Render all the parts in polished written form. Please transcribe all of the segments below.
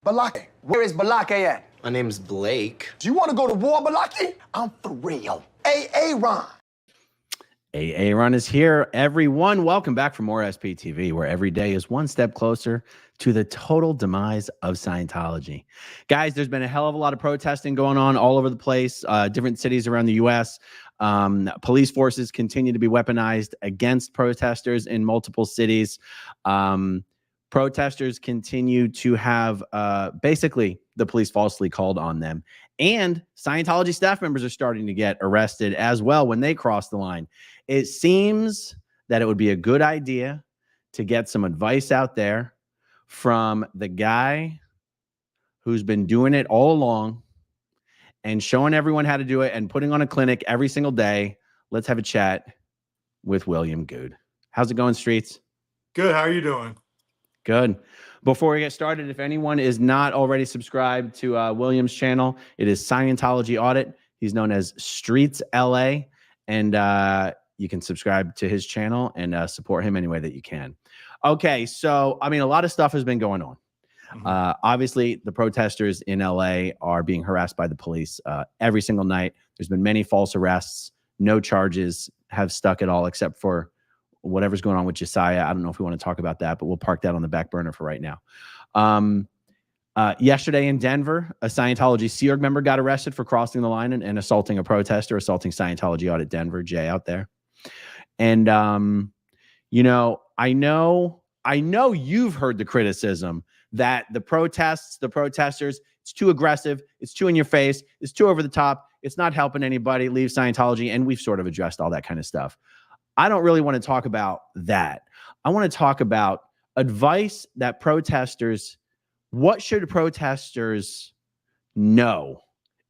Balake. Where is Balake at? My name's Blake. Do you want to go to war, Balake? I'm for real. Ron. Ron is here, everyone. Welcome back for more SPTV, where every day is one step closer to the total demise of Scientology. Guys, there's been a hell of a lot of protesting going on all over the place, different cities around the U.S. Police forces continue to be weaponized against protesters in multiple cities. Protesters continue to have basically the police falsely called on them. And Scientology staff members are starting to get arrested as well when they cross the line. It seems that it would be a good idea to get some advice out there from the guy who's been doing it all along and showing everyone how to do it and putting on a clinic every single day. Let's have a chat with William Good. How's it going, Streets? Good. How are you doing? Good. Before we get started, if anyone is not already subscribed to William's channel, it is Scientology Audit. He's known as StreetsLA, and you can subscribe to his channel and support him any way that you can. Okay, so, I mean, a lot of stuff has been going on. Obviously, the protesters in LA are being harassed by the police every single night. There's been many false arrests. No charges have stuck at all, except for whatever's going on with Josiah. I don't know if we want to talk about that, but we'll park that on the back burner for right now. Yesterday in Denver, a Scientology Sea Org member got arrested for crossing the line and assaulting a protester, assaulting Scientology Audit Denver, Jay out there. And, you know, I know you've heard the criticism that the protesters, it's too aggressive, it's too in your face, it's too over the top, it's not helping anybody, leave Scientology, and we've sort of addressed all that kind of stuff. I don't really want to talk about that. I want to talk about advice that what should protesters know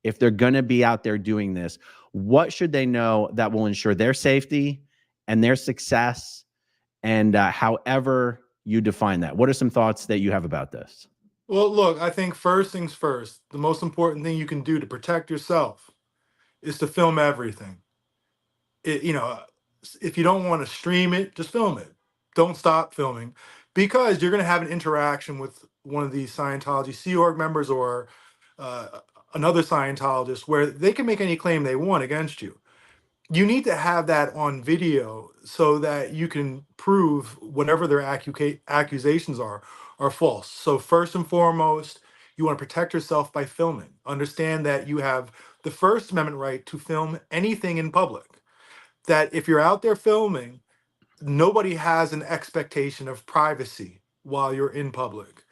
if they're going to be out there doing this? What should they know that will ensure their safety and their success, and however you define that? What are some thoughts that you have about this? Well, look, I think first things first, the most important thing you can do to protect yourself is to film everything. If you don't want to stream it, just film it. Don't stop filming, because you're going to have an interaction with one of these Scientology Sea Org members or another Scientologist where they can make any claim they want against you. You need to have that on video so that you can prove whatever their accusations are false. So first and foremost, you want to protect yourself by filming. Understand that you have the First Amendment right to film anything in public. That if you're out there filming, nobody has an expectation of privacy while you're in public.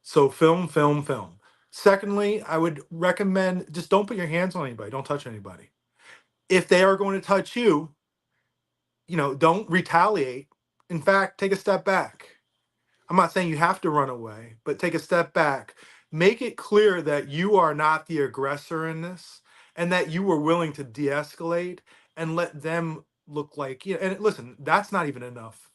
So film, film, film. Secondly, I would recommend just don't put your hands on anybody. Don't touch anybody. If they are going to touch you, don't retaliate. In fact, take a step back. I'm not saying you have to run away, but take a step back. Make it clear that you are not the aggressor in this and that you were willing to de-escalate and let them look like, and listen, that's not even enough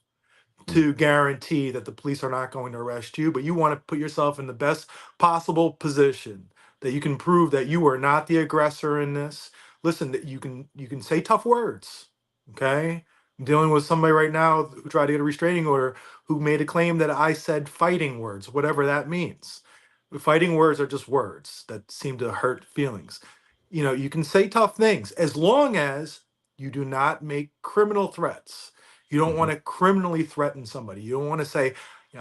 to guarantee that the police are not going to arrest you, but you want to put yourself in the best possible position that you can prove that you are not the aggressor in this. Listen, that you can say tough words, okay? I'm dealing with somebody right now who tried to get a restraining order who made a claim that I said fighting words, whatever that means. Fighting words are just words that seem to hurt feelings. You can say tough things as long as you do not make criminal threats. You don't want to criminally threaten somebody. You don't want to say,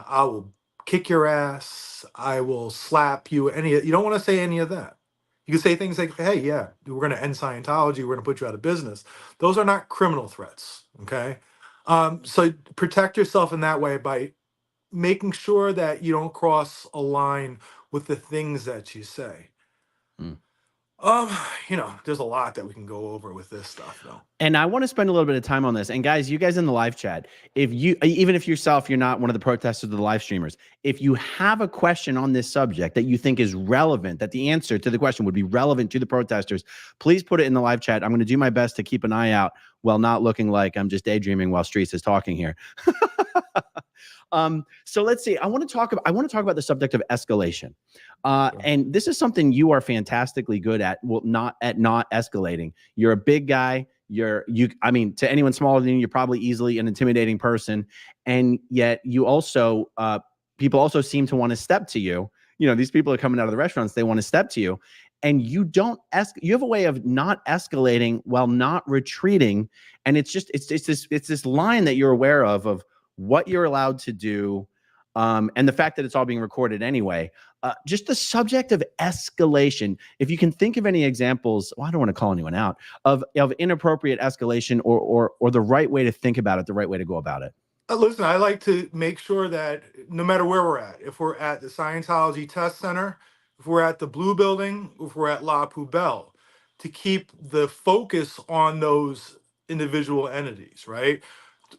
I will kick your ass, I will slap you. You don't want to say any of that. You can say things like, hey, yeah, we're going to end Scientology, we're going to put you out of business. Those are not criminal threats, okay? So protect yourself in that way by making sure that you don't cross a line with the things that you say. There's a lot that we can go over with this stuff, though. And I want to spend a little bit of time on this. And guys, you guys in the live chat, even if yourself, you're not one of the protesters or the live streamers, if you have a question on this subject that you think is relevant, that the answer to the question would be relevant to the protesters, please put it in the live chat. I'm going to do my best to keep an eye out while not looking like I'm just daydreaming while Streets is talking here. So let's see. I want to talk about the subject of escalation. And this is something you are fantastically good at. Well, not escalating. You're a big guy. I mean, to anyone smaller than you, you're probably easily an intimidating person. And yet you also, people also seem to want to step to you, these people are coming out of the restaurants, they want to step to you, and you don't you have a way of not escalating while not retreating. And it's this line that you're aware of what you're allowed to do. And the fact that it's all being recorded anyway, just the subject of escalation. If you can think of any examples, well, I don't want to call anyone out, of inappropriate escalation, or the right way to think about it, the right way to go about it. Listen, I like to make sure that no matter where we're at, if we're at the Scientology Test Center, if we're at the Blue Building, if we're at La Poubelle, to keep the focus on those individual entities, right?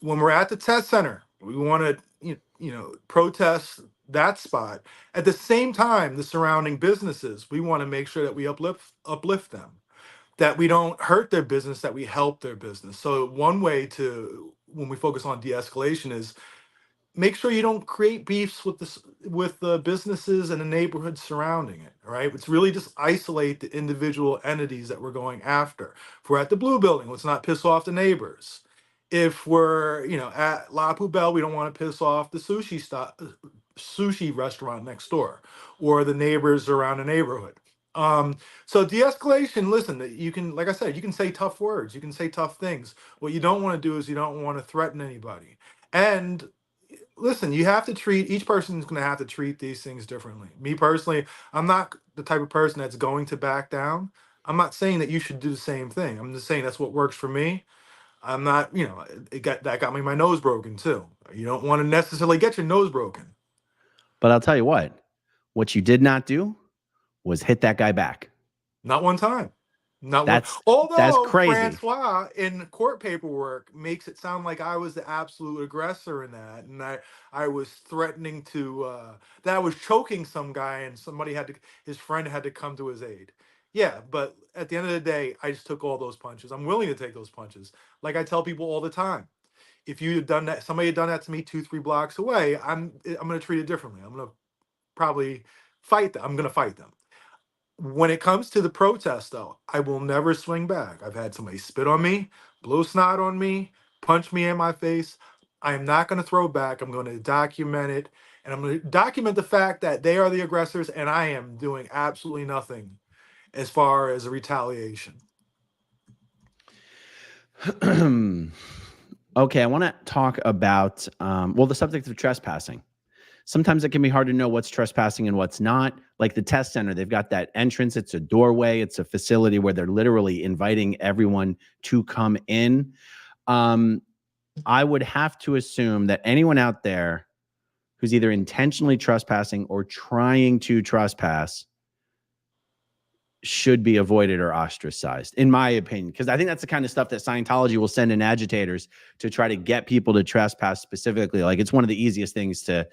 When we're at the test center, we want to protest that spot. At the same time, the surrounding businesses, we want to make sure that we uplift them, that we don't hurt their business, that we help their business. So one way to, when we focus on de-escalation, is make sure you don't create beefs with the businesses and the neighborhoods surrounding it. All right, it's really just isolate the individual entities that we're going after. If we're at the Blue Building, let's not piss off the neighbors. If we're at La Poubelle, we don't want to piss off the sushi restaurant next door or the neighbors around the neighborhood. So de-escalation, listen, you can, like I said, you can say tough words, you can say tough things. What you don't want to do is you don't want to threaten anybody. And listen, you have to treat, each person is going to have to treat these things differently. Me personally, I'm not the type of person that's going to back down. I'm not saying that you should do the same thing. I'm just saying that's what works for me. I'm not, that got me my nose broken too. You don't want to necessarily get your nose broken. But I'll tell you what you did not do was hit that guy back. Not one time. That's Although crazy. Francois in court paperwork makes it sound like I was the absolute aggressor in that, and I was threatening to that I was choking some guy, and his friend had to come to his aid. Yeah, but at the end of the day, I just took all those punches. I'm willing to take those punches. Like I tell people all the time, if you had done that, somebody had done that to me 2-3 blocks away, I'm going to treat it differently. I'm going to probably fight them. I'm going to fight them. When it comes to the protest, though, I will never swing back. I've had somebody spit on me, blow snot on me, punch me in my face. I am not going to throw back. I'm going to document it. And I'm going to document the fact that they are the aggressors and I am doing absolutely nothing as far as a retaliation. Okay, I want to talk about, the subject of trespassing. Sometimes it can be hard to know what's trespassing and what's not. Like the test center, they've got that entrance. It's a doorway. It's a facility where they're literally inviting everyone to come in. I would have to assume that anyone out there who's either intentionally trespassing or trying to trespass should be avoided or ostracized, in my opinion, because I think that's the kind of stuff that Scientology will send in agitators to try to get people to trespass specifically. Like it's one of the easiest things to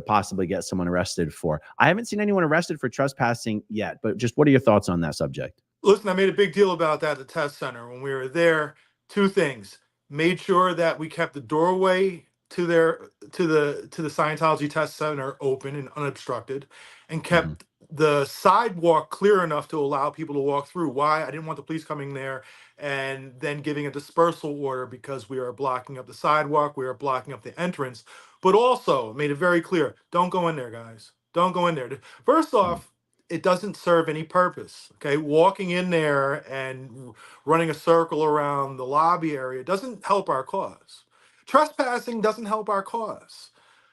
possibly get someone arrested for. I haven't seen anyone arrested for trespassing yet, but just what are your thoughts on that subject? Listen, I made a big deal about that at the test center when we were there. 2 things: made sure that we kept the doorway to the Scientology test center open and unobstructed, and kept the sidewalk clear enough to allow people to walk through. Why? I didn't want the police coming there and then giving a dispersal order because we are blocking up the sidewalk, we are blocking up the entrance. But also made it very clear, don't go in there, guys. Don't go in there. First off, it doesn't serve any purpose. Okay, walking in there and running a circle around the lobby area doesn't help our cause. Trespassing doesn't help our cause.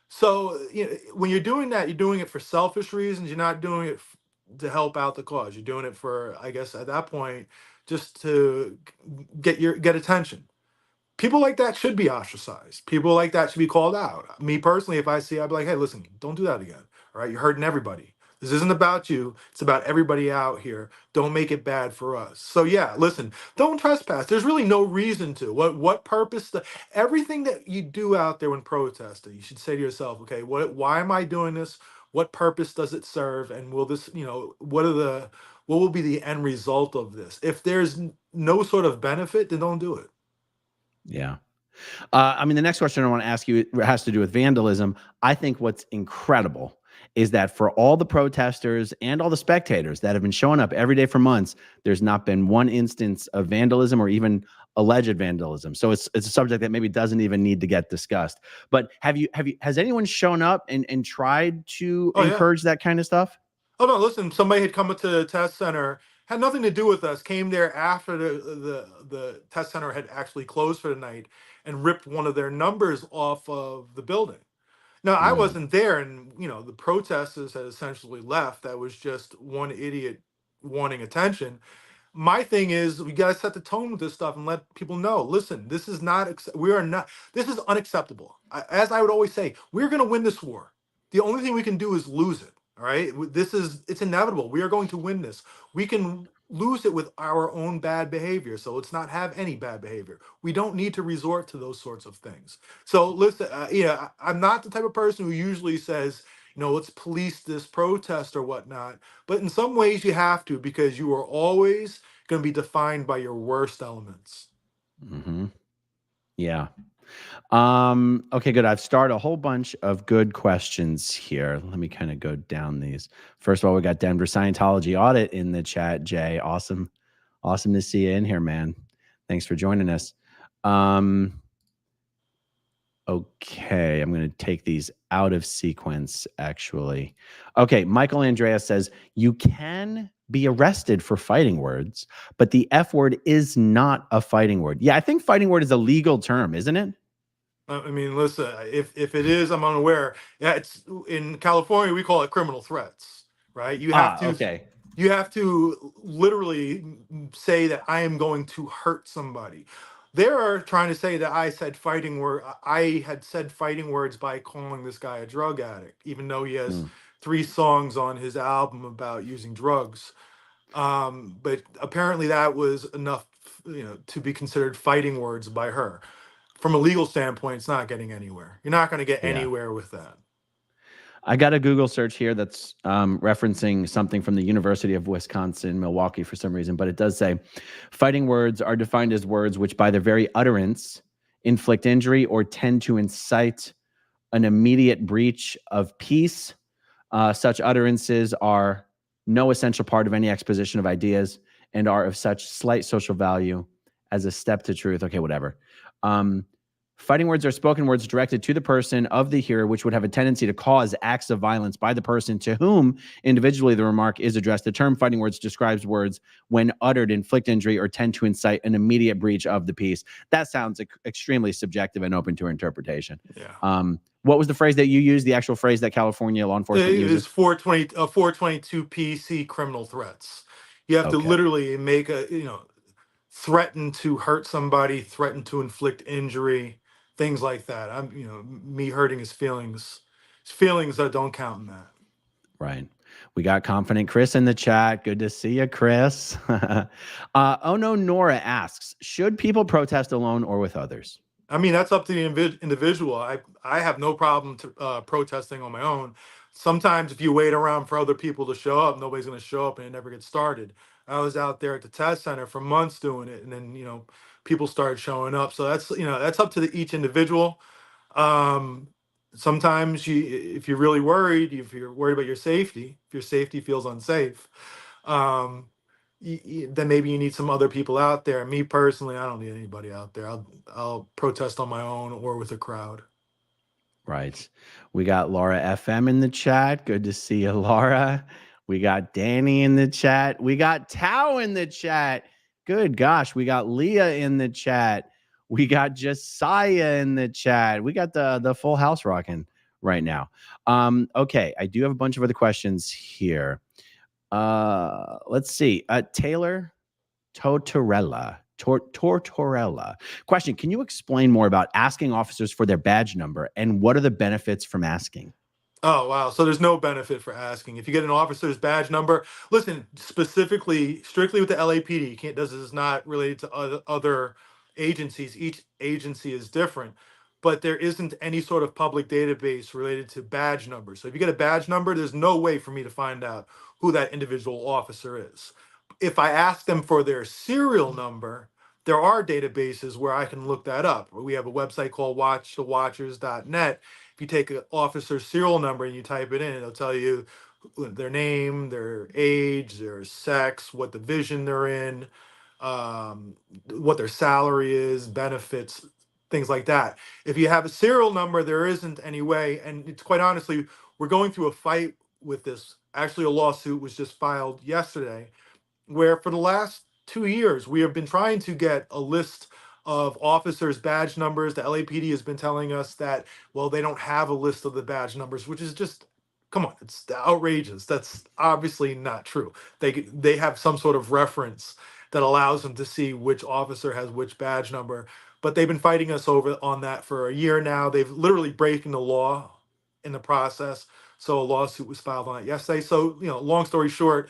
So when you're doing that, you're doing it for selfish reasons. You're not doing it to help out the cause. You're doing it for, I guess, at that point, just to get attention. People like that should be ostracized. People like that should be called out. Me personally, if I see, I'd be like, hey, listen, don't do that again. All right, you're hurting everybody. This isn't about you. It's about everybody out here. Don't make it bad for us. So yeah, listen, don't trespass. There's really no reason to. What purpose? Everything that you do out there when protesting, you should say to yourself, okay, why am I doing this? What purpose does it serve? And will this, what will be the end result of this? If there's no sort of benefit, then don't do it. Yeah. The next question I want to ask you has to do with vandalism. I think what's incredible is that for all the protesters and all the spectators that have been showing up every day for months, there's not been one instance of vandalism or even alleged vandalism. So it's a subject that maybe doesn't even need to get discussed. But has anyone shown up and tried to Oh yeah. encourage that kind of stuff? Oh no, listen, somebody had come to the test center, had nothing to do with us, came there after the test center had actually closed for the night and ripped one of their numbers off of the building. Now, I Mm, wasn't there, and the protesters had essentially left. That was just one idiot wanting attention. My thing is, we got to set the tone with this stuff and let people know, listen, this is not we are not, this is unacceptable. As I would always say, we're going to win this war. The only thing we can do is lose it. All right, it's inevitable. We are going to win this. We can lose it with our own bad behavior, so let's not have any bad behavior. We don't need to resort to those sorts of things. So listen, I'm not the type of person who usually says, let's police this protest or whatnot. But in some ways, you have to, because you are always going to be defined by your worst elements. hmm Yeah. Okay, good. I've started a whole bunch of good questions here. Let me kind of go down these. First of all, we got Denver Scientology audit in the chat, Jay. Awesome. Awesome to see you in here, man. Thanks for joining us. Okay, I'm going to take these out of sequence, actually. Okay, Michael Andreas says, you can be arrested for fighting words, but the F word is not a fighting word. Yeah, I think fighting word is a legal term, isn't it? I mean, listen, if it is, I'm unaware. Yeah, it's in California, we call it criminal threats, right? Okay. You have to literally say that I am going to hurt somebody. They're trying to say that I had said fighting words by calling this guy a drug addict, even though he has Hmm. 3 songs on his album about using drugs. But apparently that was enough, to be considered fighting words by her. From a legal standpoint, it's not getting anywhere. You're not going to get Yeah. anywhere with that. I got a Google search here that's referencing something from the University of Wisconsin, Milwaukee, for some reason, but it does say fighting words are defined as words which, by their very utterance, inflict injury or tend to incite an immediate breach of peace. Such utterances are no essential part of any exposition of ideas and are of such slight social value as a step to truth. Okay, whatever. Fighting words are spoken words directed to the person of the hearer, which would have a tendency to cause acts of violence by the person to whom individually the remark is addressed. The term fighting words describes words when uttered inflict injury or tend to incite an immediate breach of the peace. That sounds extremely subjective and open to interpretation. Yeah. What was the phrase that you used, the actual phrase that California law enforcement It is uses? 422 PC criminal threats. You have to Okay, literally make threaten to hurt somebody, threaten to inflict injury, things like that. Me hurting his feelings that don't count in that. right. We got Confident Chris in the chat. Good to see you, Chris. Oh no, Nora asks, should people protest alone or with others? I mean, that's up to the individual. I have no problem protesting on my own. Sometimes if you wait around for other people to show up, nobody's going to show up and it never gets started. I was out there at the test center for months doing it, and then people started showing up. So that's up to each individual. Um, Sometimes if you're really worried, if you're worried about your safety, if your safety feels unsafe, um, then maybe you need some other people out there. Me personally, I don't need anybody out there. I'll protest on my own or with a crowd. Right. We got Laura FM in the chat. Good to see you, Laura. We got Danny in the chat. We got Tao in the chat. Good gosh. We got Leah in the chat. We got Josiah in the chat. We got the full house rocking right now. Okay. I do have a bunch of other questions here. Let's see. Taylor Tortorella. Tortorella. Question: can you explain more about asking officers for their badge number and what are the benefits from asking? Oh, wow. So there's no benefit for asking. If you get an officer's badge number, listen, strictly with the LAPD, you can't, this is not related to other agencies. Each agency is different, but there isn't any sort of public database related to badge numbers. So if you get a badge number, there's no way for me to find out who that individual officer is. If I ask them for their serial number, there are databases where I can look that up. We have a website called watchthewatchers.net, if you take an officer's serial number and you type it in, it'll tell you their name, their age, their sex, what division they're in, um, what their salary is, benefits, things like that. If you have a serial number, there isn't any way. And it's quite honestly, we're going through a fight with this. Actually, a lawsuit was just filed yesterday where for the last 2 years we have been trying to get a list of officers' badge numbers. The LAPD has been telling us that, well, they don't have a list of the badge numbers, which is just, come on, it's outrageous. That's obviously not true. They have some sort of reference that allows them to see which officer has which badge number. But they've been fighting us over on that for a year now. They've literally breaking the law in the process. So a lawsuit was filed on it yesterday. So, long story short,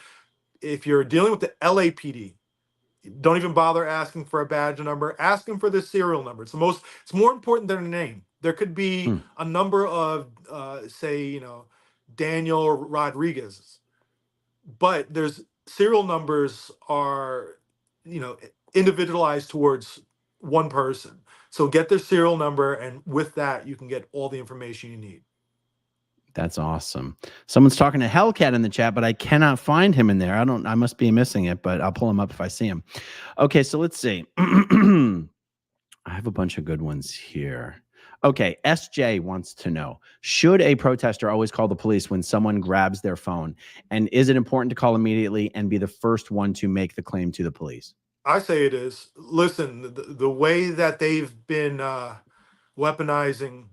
if you're dealing with the LAPD, don't even bother asking for a badge number. Ask them for the serial number. It's more important than a name. There could be Hmm. a number of, say, Daniel Rodriguez, but there's serial numbers are, individualized towards one person. So get their serial number, and with that, you can get all the information you need. That's awesome. Someone's talking to Hellcat in the chat, but I cannot find him in there. I must be missing it, but I'll pull him up if I see him. Okay, so let's see. I have a bunch of good ones here. Okay, SJ wants to know, should a protester always call the police when someone grabs their phone? And is it important to call immediately and be the first one to make the claim to the police? I say it is. Listen, the way that they've been weaponizing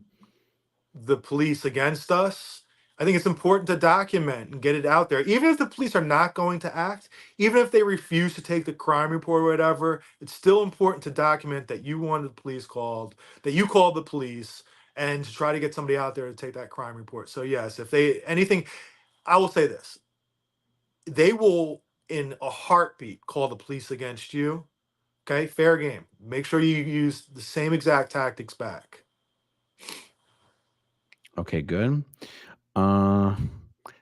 the police against us, I think it's important to document and get it out there. Even if the police are not going to act, even if they refuse to take the crime report or whatever, it's still important to document that you wanted the police called, that you called the police, and to try to get somebody out there to take that crime report. So yes, if they anything, I will say this: they will, in a heartbeat, call the police against you. Okay, fair game. Make sure you use the same exact tactics back. Okay, good.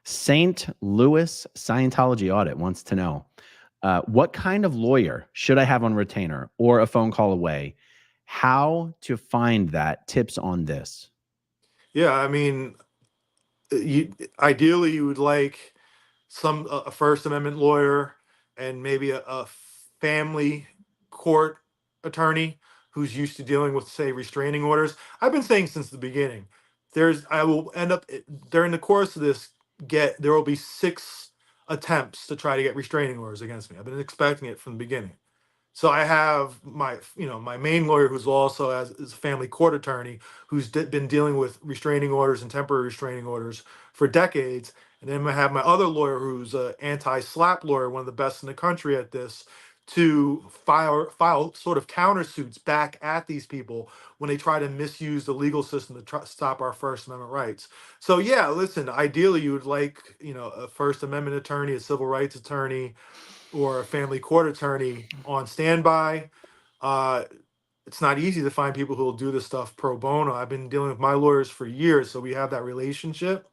St. Louis Scientology Audit wants to know, what kind of lawyer should I have on retainer or a phone call away? How to find that? Tips on this. Yeah, I mean, ideally you would like a First Amendment lawyer and maybe a family court attorney who's used to dealing with, say, restraining orders. I've been saying since the beginning, I will end up during the course of this, there will be 6 attempts to try to get restraining orders against me. I've been expecting it from the beginning. So I have my main lawyer, who's also is a family court attorney, who's been dealing with restraining orders and temporary restraining orders for decades. And then I have my other lawyer, who's an anti-SLAPP lawyer, one of the best in the country at this, to file sort of countersuits back at these people when they try to misuse the legal system to stop our First Amendment rights. So yeah, listen, ideally you would like, a First Amendment attorney, a civil rights attorney, or a family court attorney on standby. Uh, it's not easy to find people who will do this stuff pro bono. I've been dealing with my lawyers for years, so we have that relationship.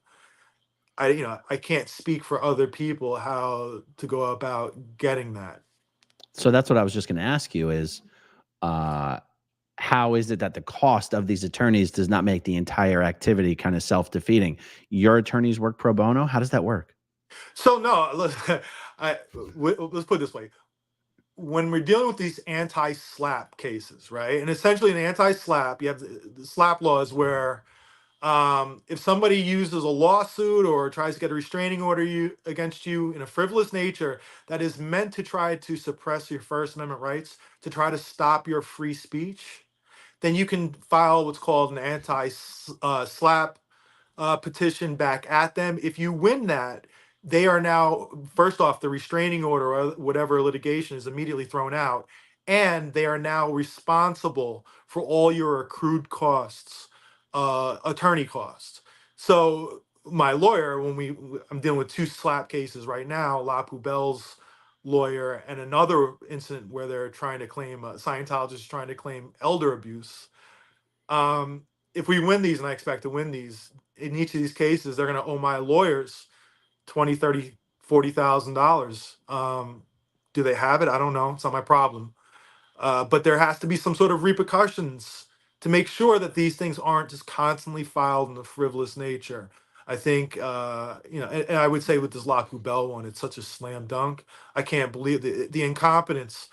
I can't speak for other people how to go about getting that. So that's what I was just going to ask you is, how is it that the cost of these attorneys does not make the entire activity kind of self-defeating? Your attorneys work pro bono? How does that work? So no, let's put it this way. When we're dealing with these anti-SLAPP cases, right? And essentially an anti-SLAPP, you have the SLAPP laws where if somebody uses a lawsuit or tries to get a restraining order against you in a frivolous nature that is meant to try to suppress your First Amendment rights, to try to stop your free speech, then you can file what's called an anti-SLAPP petition back at them. If you win that, they are now, first off, the restraining order or whatever litigation is immediately thrown out, and they are now responsible for all your accrued costs, attorney costs. So my lawyer, I'm dealing with 2 slap cases right now, La Poubelle's lawyer and another incident where they're trying to claim, Scientologists trying to claim elder abuse. If we win these, and I expect to win these, in each of these cases, they're going to owe my lawyers 20, 30, $40,000. Do they have it? I don't know. It's not my problem. But there has to be some sort of repercussions to make sure that these things aren't just constantly filed in a frivolous nature. I think, and I would say with this Laku Bell one, it's such a slam dunk. I can't believe the incompetence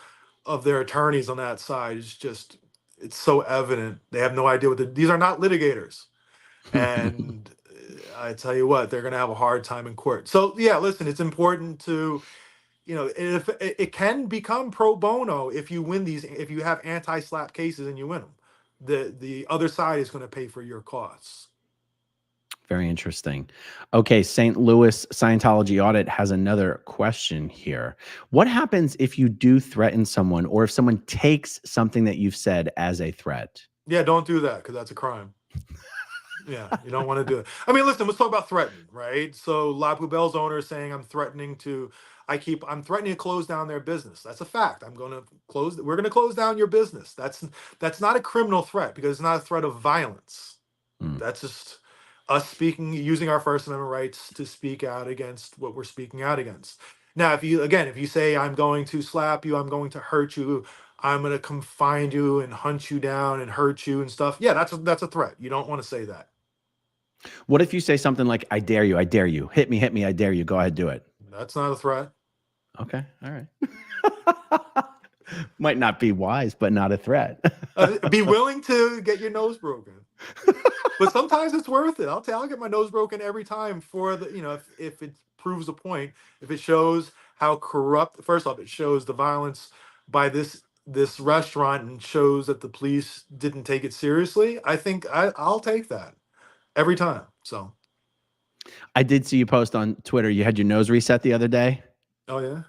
of their attorneys on that side is just, it's so evident. They have no idea these are not litigators. And I tell you what, they're going to have a hard time in court. So yeah, listen, it's important to, if it can become pro bono if you win these, if you have anti-slap cases and you win them, the other side is going to pay for your costs. Very interesting. Okay, St. Louis Scientology Audit has another question here. What happens if you do threaten someone, or if someone takes something that you've said as a threat? Yeah, don't do that, because that's a crime. Yeah, you don't want to do it. I mean, listen, let's talk about threatening, right? So La Poubelle's owner is saying, I'm threatening to close down their business. That's a fact. We're going to close down your business. That's not a criminal threat, because it's not a threat of violence. That's just us using our First Amendment rights to speak out against what we're speaking out against. Now, if you say, I'm going to slap you, I'm going to hurt you, I'm going to come find you and hunt you down and hurt you and stuff. Yeah, that's a threat. You don't want to say that. What if you say something like, I dare you, hit me, I dare you, go ahead, do it? That's not a threat. Okay, all right. Might not be wise, but not a threat. Be willing to get your nose broken. But sometimes it's worth it. I'll get my nose broken every time for if it proves a point, if it shows how corrupt, first off, it shows the violence by this restaurant and shows that the police didn't take it seriously. I think I'll take that every time. So I did see you post on Twitter. You had your nose reset the other day. Oh yeah,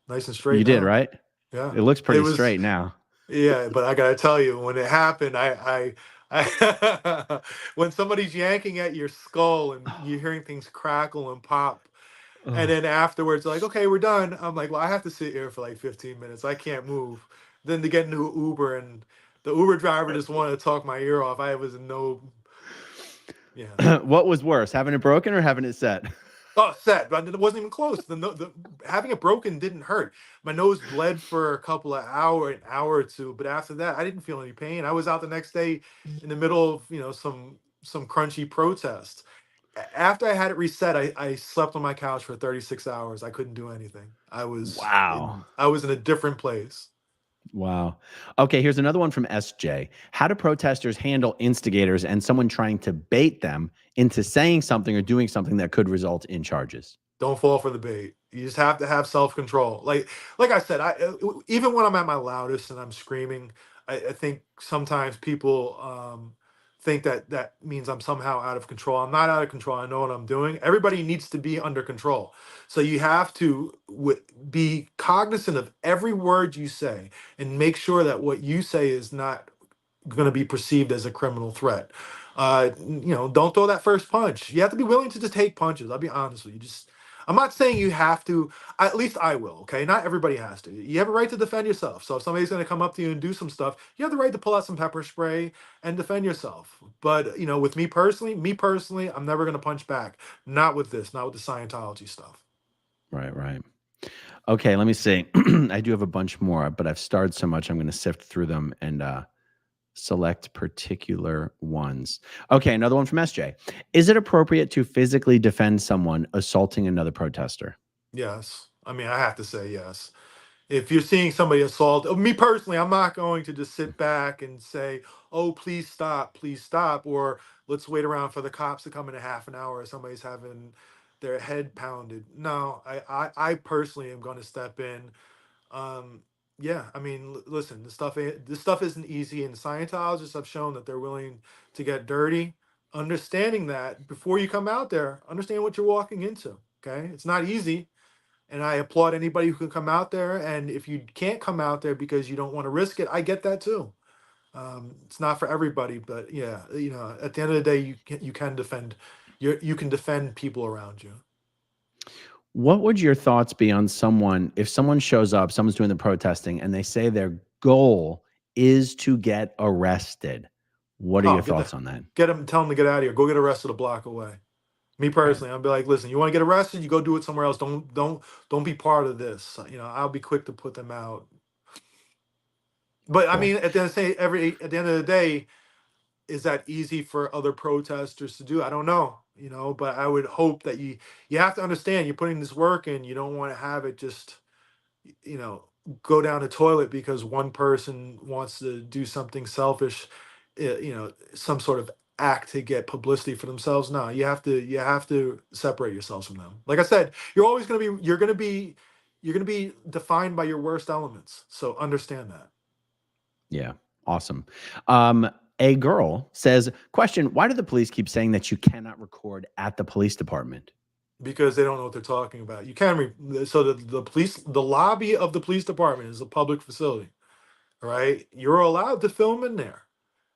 nice and straight. You did, right? Yeah, it looks pretty straight now. Yeah, but I gotta tell you, when it happened, I when somebody's yanking at your skull and you're hearing things crackle and pop, and then afterwards, like, okay, we're done. I'm like, well, I have to sit here for like 15 minutes. I can't move. Then to get into an Uber, and the Uber driver just wanted to talk my ear off. I was in no. Yeah. What was worse, having it broken or having it set? Oh, set, but it wasn't even close. Having it broken didn't hurt. My nose bled for an hour or two, but after that, I didn't feel any pain. I was out the next day in the middle of some crunchy protest. After I had it reset, I slept on my couch for 36 hours. I couldn't do anything. I was in a different place. Wow. Okay, here's another one from SJ. How do protesters handle instigators and someone trying to bait them into saying something or doing something that could result in charges? Don't fall for the bait. You just have to have self-control. Like I said, even when I'm at my loudest and I'm screaming, I think sometimes people think that means I'm somehow out of control. I'm not out of control. I know what I'm doing. Everybody needs to be under control. So you have to be cognizant of every word you say and make sure that what you say is not going to be perceived as a criminal threat. Don't throw that first punch. You have to be willing to just take punches. I'll be honest with you. I'm not saying you have to. At least I will. Okay, not everybody has to. You have a right to defend yourself. So if somebody's going to come up to you and do some stuff, you have the right to pull out some pepper spray and defend yourself. But with me personally, I'm never going to punch back. Not with this. Not with the Scientology stuff. Right. Okay, let me see. I do have a bunch more, but I've starred so much, I'm going to sift through them and select particular ones. Okay, another one from SJ. Is it appropriate to physically defend someone assaulting another protester? Yes. I mean, I have to say yes. If you're seeing somebody assault, me personally, I'm not going to just sit back and say, oh, please stop, or let's wait around for the cops to come in a half an hour or somebody's having their head pounded. No, I personally am going to step in. Yeah, I mean, listen, this stuff isn't easy, and Scientologists have shown that they're willing to get dirty. Understanding that before you come out there, understand what you're walking into. Okay, it's not easy, and I applaud anybody who can come out there. And if you can't come out there because you don't want to risk it, I get that too. It's not for everybody, but yeah, at the end of the day, you can defend you can defend people around you. What would your thoughts be on if someone shows up, someone's doing the protesting, and they say their goal is to get arrested? What are your thoughts on that? Tell them to get out of here. Go get arrested a block away. Me personally, I'll be like, listen, you want to get arrested? You go do it somewhere else. Don't be part of this. I'll be quick to put them out. But I mean, at the end of the day, is that easy for other protesters to do? I don't know, but I would hope that you have to understand you're putting this work in. You don't want to have it just you know go down the toilet because one person wants to do something selfish, some sort of act to get publicity for themselves. No, you have to separate yourselves from them. Like I said, you're going to be defined by your worst elements, so understand that. Yeah. Awesome. A girl says, question, why do the police keep saying that you cannot record at the police department? Because they don't know what they're talking about. You can so the lobby of the police department is a public facility. All right, you're allowed to film in there.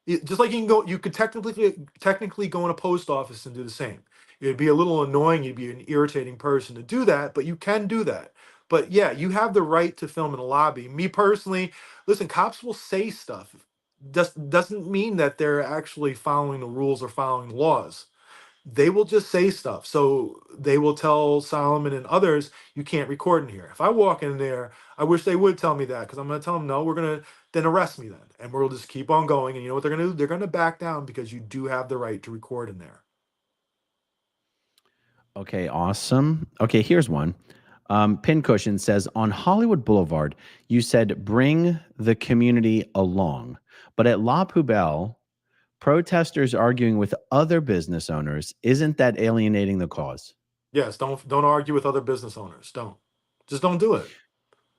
Just like you could technically go in a post office and do the same. It'd be a little annoying. You'd be an irritating person to do that, but you can do that. But yeah, you have the right to film in a lobby. Me personally, listen, cops will say stuff. Doesn't mean that they're actually following the rules or following the laws. They will just say stuff. So they will tell Solomon and others, you can't record in here. If I walk in there, I wish they would tell me that, because I'm going to tell them, no, we're going to then arrest me then. And we'll just keep on going. And you know what they're going to do? They're going to back down because you do have the right to record in there. Okay, awesome. Okay, here's one. Pincushion says, on Hollywood Boulevard, you said bring the community along. But at La Poubelle, protesters arguing with other business owners, isn't that alienating the cause? Yes, don't argue with other business owners. Just don't do it.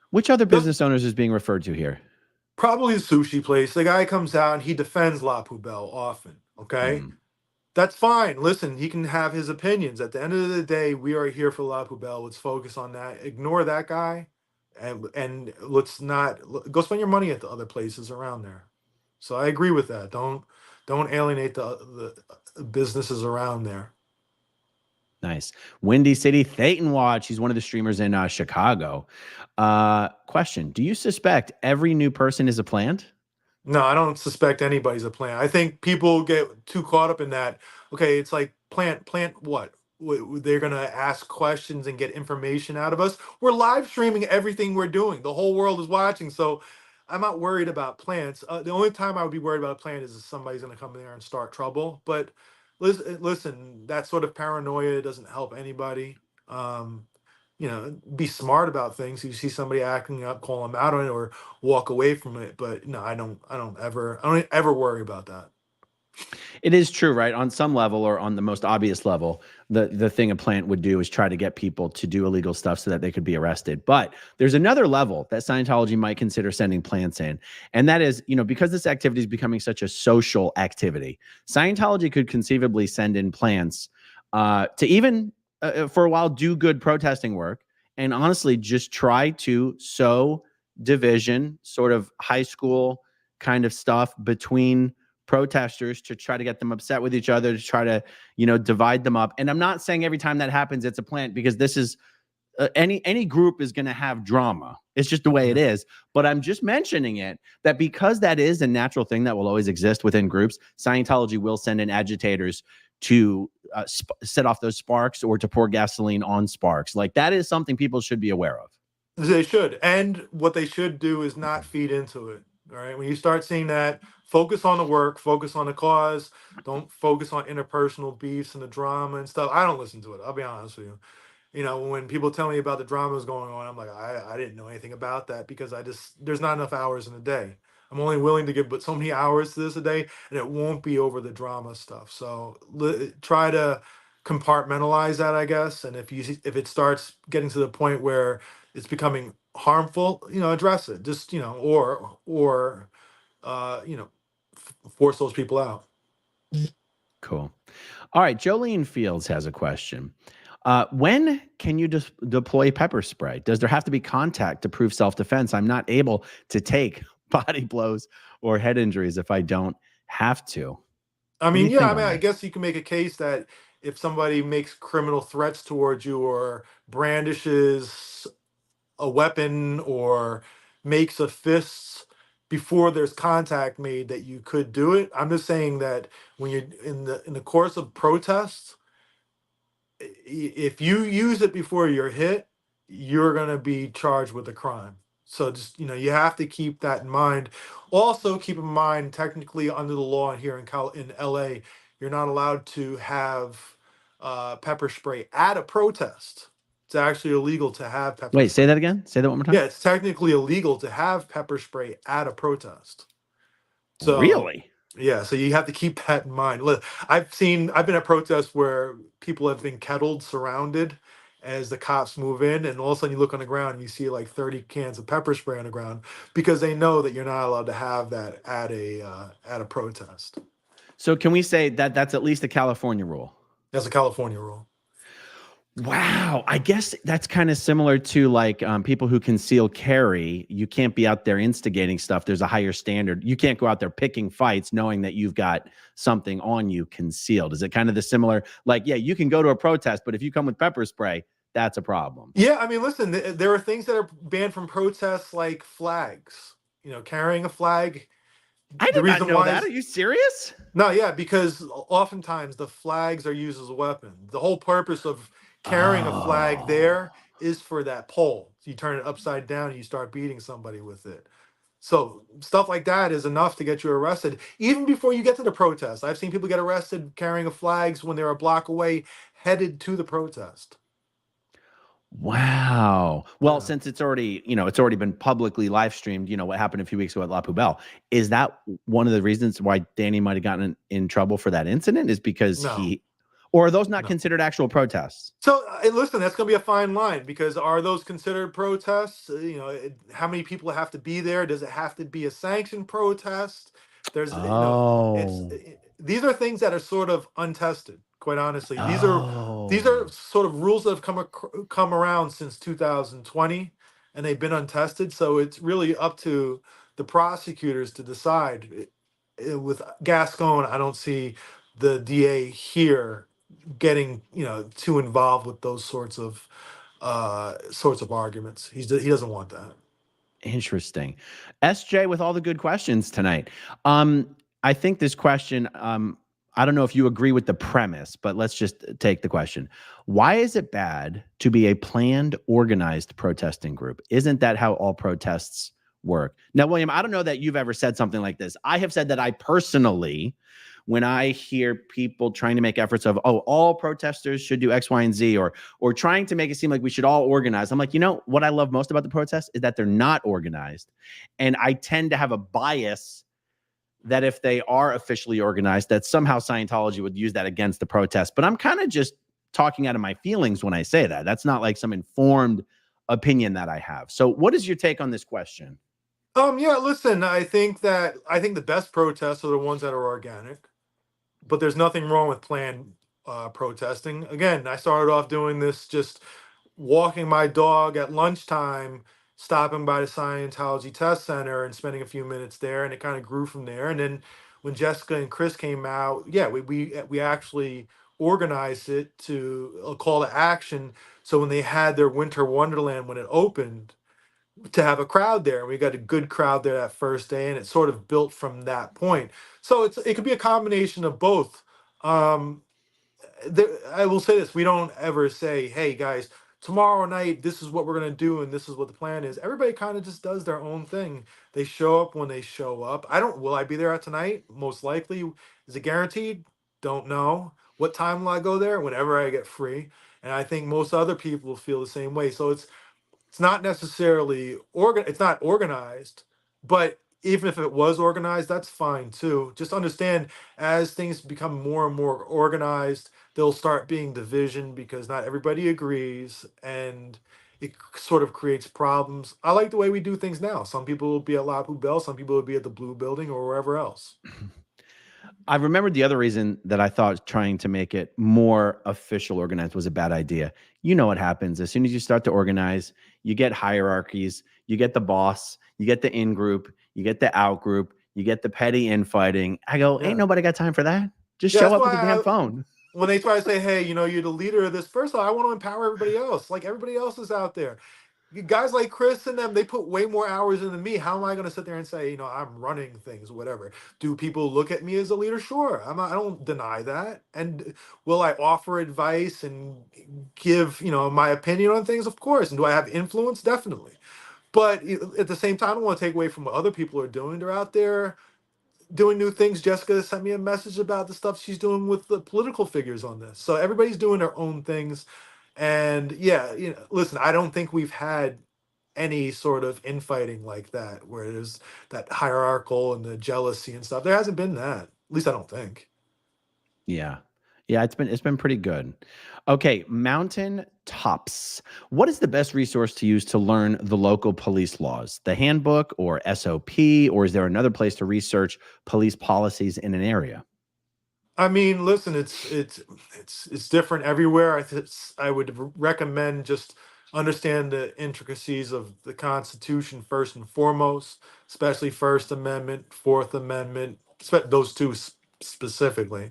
Which other Just business owners is being referred to here? probably the sushi place. The guy comes out and he defends La Poubelle often. Okay. Mm. That's fine. Listen, he can have his opinions. At the end of the day, we are here for La Poubelle. Let's focus on that. Ignore that guy, and let's not go spend your money at the other places around there. So I agree with that. Don't alienate the businesses around there. Nice. Windy City Thetan Watch. He's one of the streamers in Chicago. Question, do you suspect every new person is a plant? No, I don't suspect anybody's a plant. I think people get too caught up in that. Okay, it's like plant what? They're gonna ask questions and get information out of us. We're live streaming everything we're doing. The whole world is watching, so I'm not worried about plants. The only time I would be worried about a plant is if somebody's gonna come in there and start trouble. But listen, that sort of paranoia doesn't help anybody. Um, be smart about things. If you see somebody acting up, call them out on it or walk away from it. But no, I don't ever worry about that. It is true, right? On some level, or on the most obvious level, the thing a plant would do is try to get people to do illegal stuff so that they could be arrested. But there's another level that Scientology might consider sending plants in. And that is, because this activity is becoming such a social activity, Scientology could conceivably send in plants to even, for a while, do good protesting work. And honestly, just try to sow division, sort of high school kind of stuff between protesters to try to get them upset with each other, to try to, divide them up. And I'm not saying every time that happens, it's a plant, because this is any group is going to have drama. It's just the way it is. But I'm just mentioning it, that because that is a natural thing that will always exist within groups, Scientology will send in agitators to set off those sparks, or to pour gasoline on sparks. Like, that is something people should be aware of. They should. And what they should do is not feed into it. All right. When you start seeing that, focus on the work, focus on the cause. Don't focus on interpersonal beefs and the drama and stuff. I don't listen to it. I'll be honest with you. When people tell me about the dramas going on, I'm like, I didn't know anything about that, because there's not enough hours in a day. I'm only willing to give but so many hours to this a day, and it won't be over the drama stuff. So try to compartmentalize that, I guess. And if it starts getting to the point where it's becoming harmful, address it. Just or force those people out. Cool. All right. Jolene Fields has a question. When can you deploy pepper spray? Does there have to be contact to prove self-defense? I'm not able to take body blows or head injuries if I don't have to. I What do mean, you yeah, think on I that? guess you can make a case that if somebody makes criminal threats towards you, or brandishes a weapon, or makes a fist before there's contact made, that you could do it. I'm just saying that when you're in the course of protests, if you use it before you're hit, you're going to be charged with a crime. So just, you have to keep that in mind. Also, keep in mind, technically under the law here in LA, you're not allowed to have pepper spray at a protest. It's actually illegal to have pepper Wait, say spray. that again. Say that one more Yeah, time. it's technically illegal to have pepper spray at a protest. So Really? yeah, so you have to keep that in mind. I've been at protests where people have been kettled, surrounded as the cops move in, and all of a sudden you look on the ground and you see like 30 cans of pepper spray on the ground because they know that you're not allowed to have that at a protest. So can we say that that's at least a California rule? That's a California rule. Wow. I guess that's kind of similar to like people who conceal carry. You can't be out there instigating stuff. There's a higher standard. You can't go out there picking fights knowing that you've got something on you concealed. Is it kind of the similar? Like, yeah, you can go to a protest, but if you come with pepper spray, that's a problem. Yeah, I mean, listen, there are things that are banned from protests like flags. Carrying a flag. I The did not reason know why that. is Are you serious? no, yeah, because oftentimes the flags are used as a weapon. The whole purpose of carrying a flag Oh, there is for that pole. So you turn it upside down and you start beating somebody with it. So stuff like that is enough to get you arrested, even before you get to the protest. I've seen people get arrested carrying flags when they're a block away, headed to the protest. wow. Well, Yeah. since it's already, it's already been publicly live streamed, what happened a few weeks ago at La Poubelle. Is that one of the reasons why Danny might have gotten in trouble for that incident is because No, or are those not no. considered actual protests? So, listen, that's going to be a fine line because are those considered protests? How many people have to be there? Does it have to be a sanctioned protest? It's Oh, these are things that are sort of untested. Quite honestly, these are oh, sort of rules that have come around since 2020, and they've been untested. So it's really up to the prosecutors to decide. With Gascon, I don't see the DA here getting too involved with those sorts of arguments. He doesn't want that. interesting. SJ with all the good questions tonight. I think this question, I don't know if you agree with the premise, but let's just take the question. Why is it bad to be a planned, organized protesting group? Isn't that how all protests work? Now, William, I don't know that you've ever said something like this. I have said that I personally, when I hear people trying to make efforts of, oh, all protesters should do X, Y, and Z, or trying to make it seem like we should all organize. I'm like, what I love most about the protests is that they're not organized. And I tend to have a bias that if they are officially organized, that somehow Scientology would use that against the protest. But I'm kind of just talking out of my feelings when I say that. That's not like some informed opinion that I have. So what is your take on this question? Yeah, listen, I think the best protests are the ones that are organic, but there's nothing wrong with planned protesting. Again, I started off doing this just walking my dog at lunchtime, stopping by the Scientology Test Center and spending a few minutes there, and it kind of grew from there. And then when Jessica and Chris came out, yeah, we actually organized it to a call to action. So when they had their Winter Wonderland when it opened, to have a crowd there. We got a good crowd there that first day, and it sort of built from that point. So it could be a combination of both. Um, I will say this: we don't ever say, "Hey guys, tomorrow night this is what we're gonna do and this is what the plan is." Everybody kind of just does their own thing. They show up when they show up. I don't. Will I be there at tonight? Most likely. Is it guaranteed? Don't know. What time will I go there? Whenever I get free. And I think most other people feel the same way. So it's not necessarily it's not organized, but even if it was organized, that's fine too. Just understand, as things become more and more organized, there'll start being division because not everybody agrees, and it sort of creates problems. I like the way we do things now. Some people will be at La Poubelle, some people will be at the Blue Building or wherever else. I remembered the other reason that I thought trying to make it more official organized was a bad idea. You know what happens as soon as you start to organize, you get hierarchies, you get the boss, you get the in group, you get the out group, you get the petty infighting. I go, ain't Yeah. nobody got time for that. Just Yeah, show that's up with why a damn phone. when they try to say, "Hey, you're the leader of this," first of all, I want to empower everybody else. Like everybody else is out there. Guys like Chris and them, they put way more hours in than me. How am I going to sit there and say, I'm running things, whatever? Do people look at me as a leader? Sure. I don't deny that. And will I offer advice and give, my opinion on things? Of course. And do I have influence? Definitely. But at the same time, I don't want to take away from what other people are doing. They're out there doing new things. Jessica sent me a message about the stuff she's doing with the political figures on this. So everybody's doing their own things. And yeah, listen, I don't think we've had any sort of infighting like that where there's that hierarchical and the jealousy and stuff. There hasn't been that. At least I don't think. Yeah. Yeah, it's been pretty good. Okay, Mountain Tops. What is the best resource to use to learn the local police laws? The handbook or SOP, or is there another place to research police policies in an area? I mean, listen, it's different everywhere. I would recommend just understand the intricacies of the Constitution first and foremost, especially First Amendment, Fourth Amendment, those two specifically,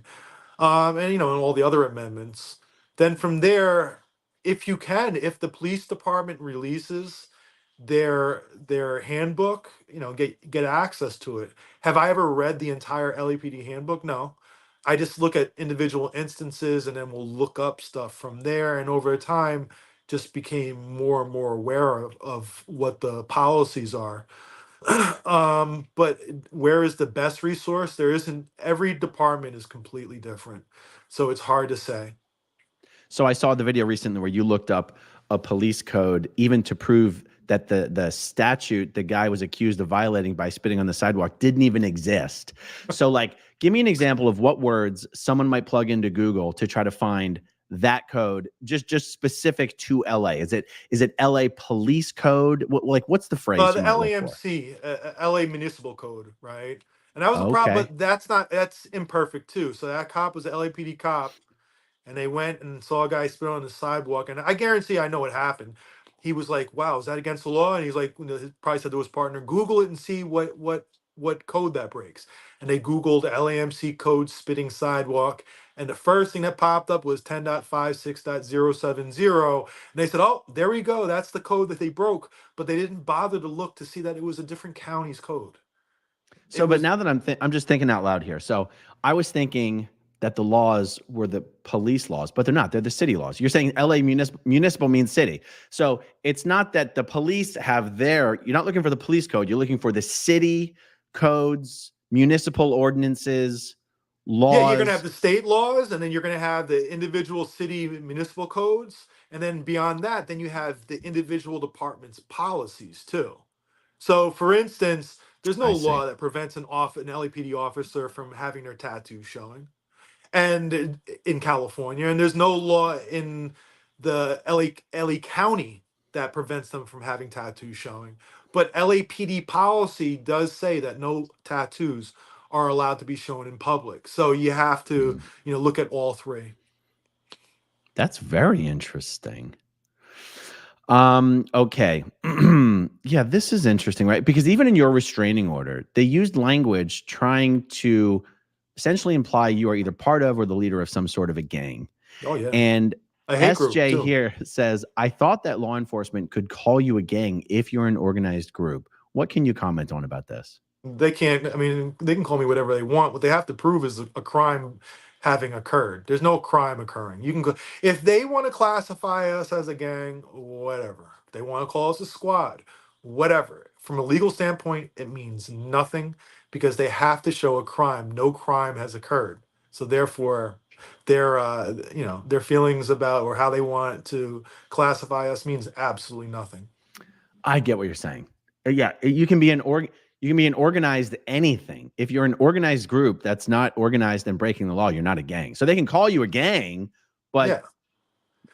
and and all the other amendments. Then from there, if you can, if the police department releases their handbook, get access to it. Have I ever read the entire LAPD handbook? No. I just look at individual instances and then we'll look up stuff from there. And over time, just became more and more aware of what the policies are. But where is the best resource? There isn't. Every department is completely different, so it's hard to say. So I saw the video recently where you looked up a police code, even to prove that the statute the guy was accused of violating by spitting on the sidewalk didn't even exist. So, like, give me an example of what words someone might plug into Google to try to find that code, just specific to LA. Is it LA Police Code? What's the phrase The you might look for? LAMC, LA Municipal Code, right? And that was a problem, Okay. but that's imperfect too. So that cop was an LAPD cop, and they went and saw a guy spit on the sidewalk, and I guarantee I know what happened. He was like, "Wow, is that against the law?" And he's like, he probably said to his partner, "Google it and see what code that breaks." And they Googled LAMC code spitting sidewalk, and the first thing that popped up was 10.56.070. And they said, "Oh, there we go. That's the code that they broke." But they didn't bother to look to see that it was a different county's code. It So, but was now that I'm just thinking out loud here. So, I was thinking that the laws were the police laws, but they're not. They're the city laws. You're saying LA municipal means city. So, it's not that the police have you're not looking for the police code. You're looking for the city codes, municipal ordinances, Yeah, you're going to have laws. the state laws, and then you're going to have the individual city municipal codes. And then beyond that, then you have the individual department's policies too. So, for instance, there's no I see. law that prevents an LAPD officer from having their tattoos showing, and in California, and there's no law in the LA County that prevents them from having tattoos showing. But LAPD policy does say that no tattoos are allowed to be shown in public. So you have to, Mm, look at all three. that's very interesting. Okay. Yeah, this is interesting, right? Because even in your restraining order, they used language trying to essentially imply you are either part of or the leader of some sort of a gang. Oh yeah, And a hate group SJ too. here says, I thought that law enforcement could call you a gang if you're an organized group. What can you comment on about this? They can't. I mean, they can call me whatever they want. What they have to prove is a crime having occurred. There's no crime occurring. You can go if they want to classify us as a gang, whatever. If they want to call us a squad, whatever. From a legal standpoint, it means nothing because they have to show a crime. No crime has occurred. So therefore, their feelings about or how they want to classify us means absolutely nothing. I get what you're saying. Yeah, you can be an organized anything. If you're an organized group that's not organized and breaking the law, you're not a gang. So they can call you a gang, but Yeah.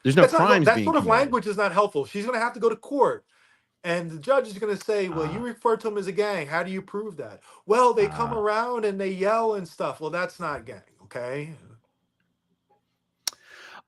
there's no That's not crimes that being sort of committed. language is not helpful. She's going to have to go to court, and the judge is going to say, "Well, you Ah, refer to them as a gang. How do you prove that?" Well, they come ah. around and they yell and stuff. Well, that's not gang, okay?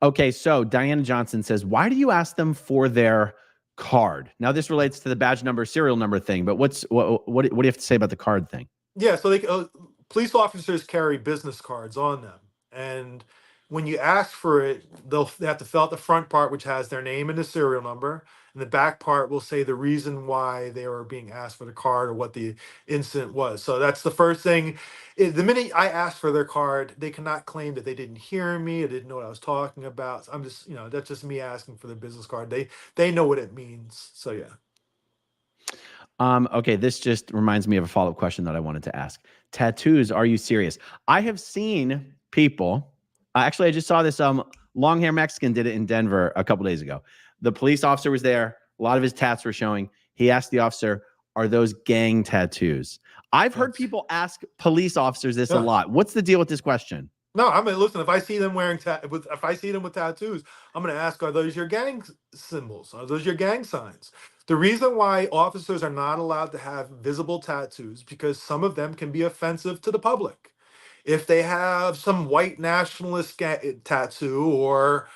Okay, so Diana Johnson says, why do you ask them for their card? Now, this relates to the badge number, serial number thing, but what do you have to say about the card thing? Yeah, so police officers carry business cards on them, and when you ask for it, they have to fill out the front part, which has their name and the serial number, and the back part will say the reason why they were being asked for the card or what the incident was. So that's the first thing. The minute I ask for their card, they cannot claim that they didn't hear me or didn't know what I was talking about. So I'm that's just me asking for the business card. They know what it means. So yeah. Okay, this just reminds me of a follow-up question that I wanted to ask. Tattoos, are you serious? I have seen people. Actually, I just saw this. Long hair Mexican did it in Denver a couple days ago. The police officer was there. A lot of his tats were showing. He asked the officer, "Are those gang tattoos?" I've heard That's people ask police officers this a yeah. lot. What's the deal with this question? No, I mean, listen. If I see them wearing if I see them with tattoos, I'm going to ask: Are those your gang symbols? Are those your gang signs? The reason why officers are not allowed to have visible tattoos because some of them can be offensive to the public. If they have some white nationalist tattoo or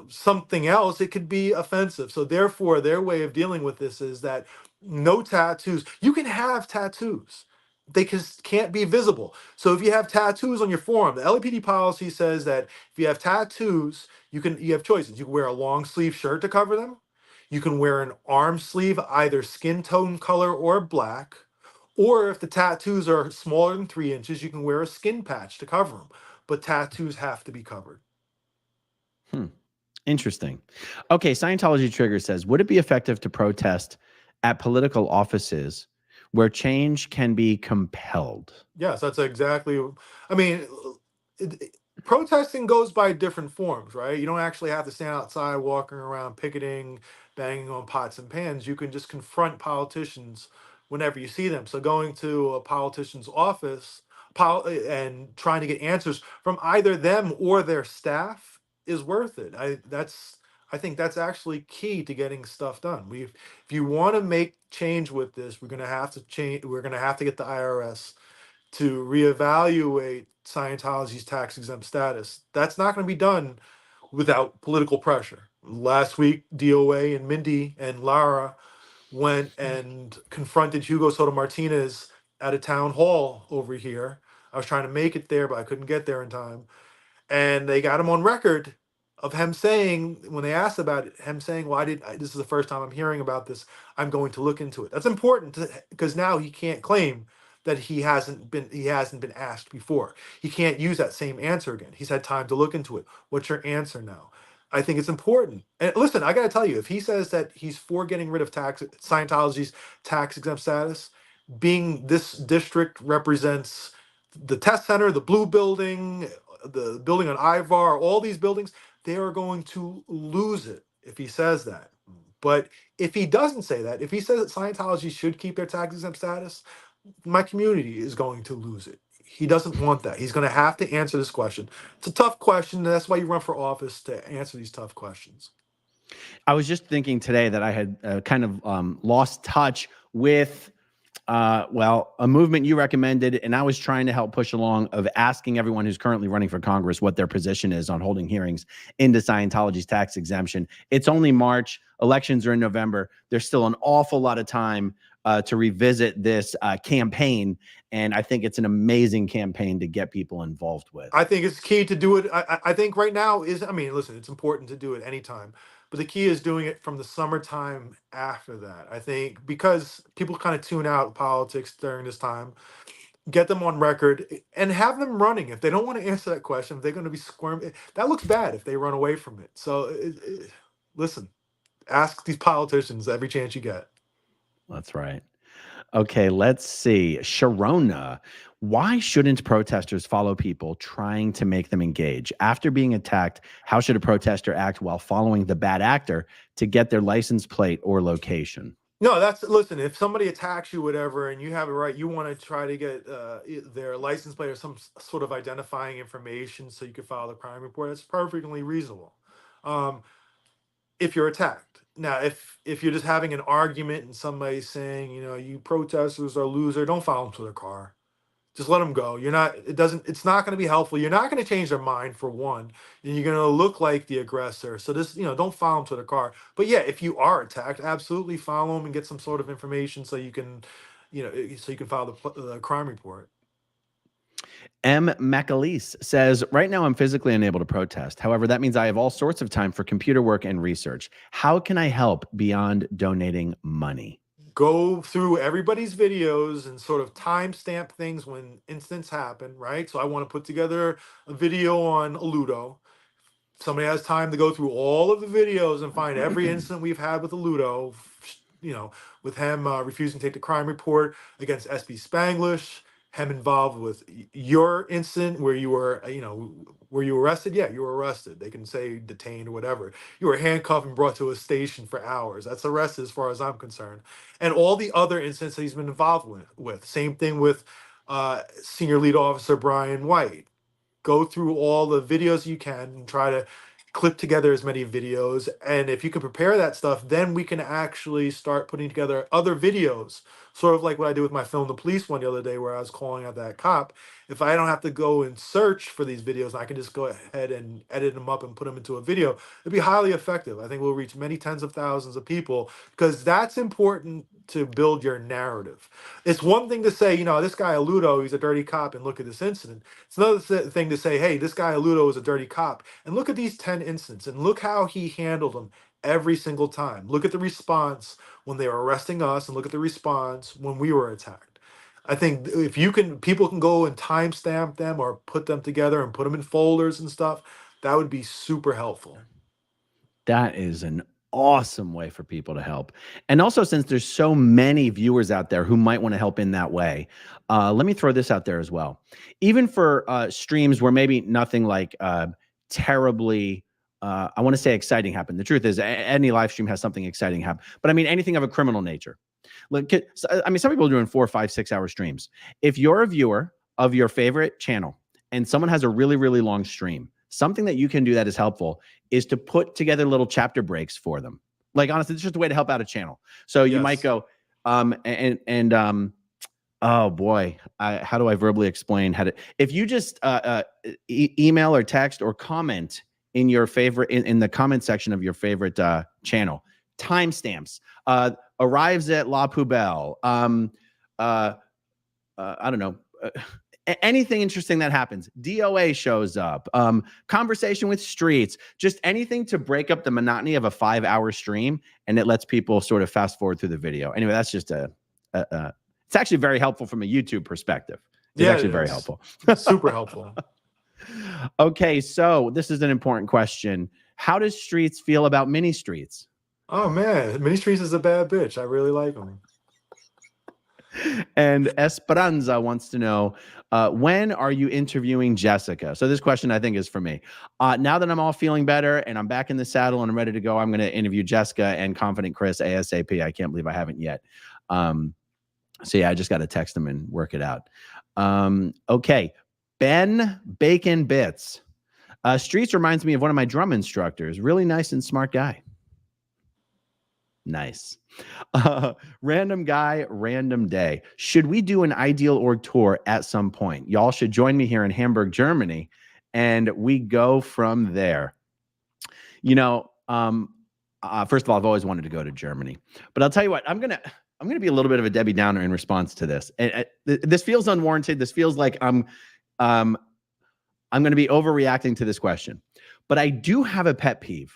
something else, it could be offensive. So therefore, their way of dealing with this is that no tattoos. You can have tattoos. They just can't be visible. So if you have tattoos on your forearm, the LAPD policy says that if you have tattoos, you have choices. You can wear a long sleeve shirt to cover them. You can wear an arm sleeve, either skin tone color or black. Or if the tattoos are smaller than 3 inches, you can wear a skin patch to cover them. But tattoos have to be covered. Hmm. Interesting. Okay, Scientology Trigger says, would it be effective to protest at political offices where change can be compelled? Yes, that's exactly. I mean, protesting goes by different forms, right? You don't actually have to stand outside walking around picketing, banging on pots and pans. You can just confront politicians whenever you see them. So going to a politician's office and trying to get answers from either them or their staff is worth it. I think that's actually key to getting stuff done. If you want to make change with this, we're going to have to change. We're going to have to get the IRS to reevaluate Scientology's tax exempt status. That's not going to be done without political pressure. Last week, DOA and Mindy and Lara went and confronted Hugo Soto Martinez at a town hall over here. I was trying to make it there, but I couldn't get there in time. And they got him on record of him saying, when they asked about it, him saying, "Well, this is the first time I'm hearing about this. I'm going to look into it." That's important because now he can't claim that he hasn't been asked before. He can't use that same answer again. He's had time to look into it. What's your answer now? I think it's important. And listen, I got to tell you, if he says that he's for getting rid of Scientology's tax exempt status, being this district represents the test center, the blue building, the building on Ivar, all these buildings, they are going to lose it if he says that. But if he doesn't say that, if he says that Scientology should keep their tax exempt status, my community is going to lose it. He doesn't want that. He's going to have to answer this question. It's a tough question. And that's why you run for office, to answer these tough questions. I was just thinking today that I had kind of lost touch with, a movement you recommended, and I was trying to help push along, of asking everyone who's currently running for Congress what their position is on holding hearings into Scientology's tax exemption. It's only March. Elections are in November. There's still an awful lot of time to revisit this campaign, and I think it's an amazing campaign to get people involved with. I think it's key to do it. I think right now is, I mean, listen, it's important to do it anytime, but the key is doing it from the summertime after that. I think because people kind of tune out politics during this time, get them on record and have them running. If they don't want to answer that question, if they're going to be squirming, that looks bad if they run away from it. So listen, ask these politicians every chance you get. That's right. Okay, let's see. Sharona, why shouldn't protesters follow people trying to make them engage? After being attacked, how should a protester act while following the bad actor to get their license plate or location? No, listen. If somebody attacks you, whatever, and you have a right, you want to try to get their license plate or some sort of identifying information so you can file the crime report. That's perfectly reasonable. Um, if you're attacked, now, if you're just having an argument and somebody's saying, you protesters are loser, don't follow them to their car. Just let them go. You're not. It doesn't. It's not going to be helpful. You're not going to change their mind, for one, and you're going to look like the aggressor. So this, don't follow them to the car. But yeah, if you are attacked, absolutely follow them and get some sort of information so you can, so you can file the crime report. M. McAleese says, right now I'm physically unable to protest. However, that means I have all sorts of time for computer work and research. How can I help beyond donating money? Go through everybody's videos and sort of timestamp things when incidents happen, right? So I want to put together a video on Ludo. Somebody has time to go through all of the videos and find every incident we've had with the Ludo, with him refusing to take the crime report against SB Spanglish, him involved with your incident where you were, were you arrested? Yeah, you were arrested. They can say detained or whatever. You were handcuffed and brought to a station for hours. That's arrested as far as I'm concerned. And all the other incidents that he's been involved with. Same thing with Senior Lead Officer Brian White. Go through all the videos you can and try to clip together as many videos. And if you can prepare that stuff, then we can actually start putting together other videos, sort of like what I did with my Film the Police one the other day, where I was calling out that cop. If I don't have to go and search for these videos, I can just go ahead and edit them up and put them into a video. It'd be highly effective. I think we'll reach many tens of thousands of people, because that's important to build your narrative. It's one thing to say, this guy Aludo, he's a dirty cop, and look at this incident. It's another thing to say, hey, this guy Aludo is a dirty cop, and look at these 10 incidents, and look how he handled them every single time. Look at the response when they were arresting us, and look at the response when we were attacked. I think if people can go and timestamp them or put them together and put them in folders and stuff, that would be super helpful. That is an awesome way for people to help. And also, since there's so many viewers out there who might want to help in that way, let me throw this out there as well. Even for streams where maybe nothing like terribly, I want to say exciting happened. The truth is, any live stream has something exciting happen. But I mean, anything of a criminal nature. Look, I mean, some people are doing 4, 5, 6 hour streams. If you're a viewer of your favorite channel and someone has a really, really long stream, something that you can do that is helpful is to put together little chapter breaks for them. Like, honestly, it's just a way to help out a channel. So you might go, oh boy, how do I verbally explain how to, if you just email or text or comment in your favorite, in the comment section of your favorite channel, timestamps, arrives at La Poubelle, I don't know, anything interesting that happens, DOA shows up, conversation with Streets, just anything to break up the monotony of a 5-hour stream, and it lets people sort of fast forward through the video. Anyway, that's just it's actually very helpful from a YouTube perspective. It's actually very helpful. Super helpful. Okay, so this is an important question. How does Streets feel about Mini Streets? Oh man, Mini Streets is a bad bitch. I really like him. And Esperanza wants to know, when are you interviewing Jessica? So this question, I think, is for me. Now that I'm all feeling better and I'm back in the saddle and I'm ready to go, I'm going to interview Jessica and Confident Chris ASAP. I can't believe I haven't yet. So yeah, I just got to text them and work it out. Okay. Ben Bacon Bits. Streets reminds me of one of my drum instructors. Really nice and smart guy. Nice. Random guy, random day. Should we do an Ideal Org tour at some point? Y'all should join me here in Hamburg, Germany, and we go from there. First of all, I've always wanted to go to Germany, but I'll tell you what, I'm gonna be a little bit of a Debbie Downer in response to this. And this feels unwarranted. This feels like I'm going to be overreacting to this question, but I do have a pet peeve.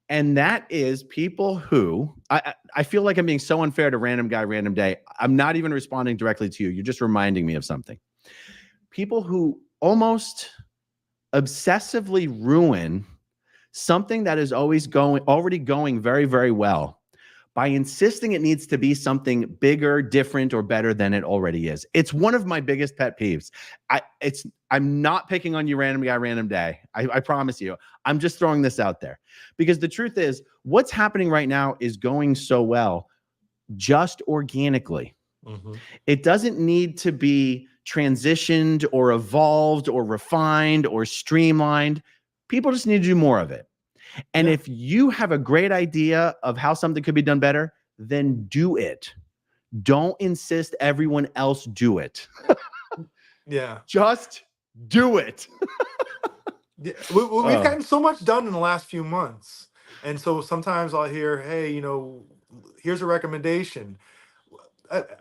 And that is people who, I feel like I'm being so unfair to random guy, random day. I'm not even responding directly to you. You're just reminding me of something. People who almost obsessively ruin something that is already going very, very well by insisting it needs to be something bigger, different, or better than it already is. It's one of my biggest pet peeves. I'm not picking on you, random guy, random day. I promise you. I'm just throwing this out there. Because the truth is, what's happening right now is going so well just organically. Mm-hmm. It doesn't need to be transitioned or evolved or refined or streamlined. People just need to do more of it. And if you have a great idea of how something could be done better, then do it. Don't insist everyone else do it. Yeah. Just do it. We've gotten so much done in the last few months. And so sometimes I'll hear, hey, here's a recommendation.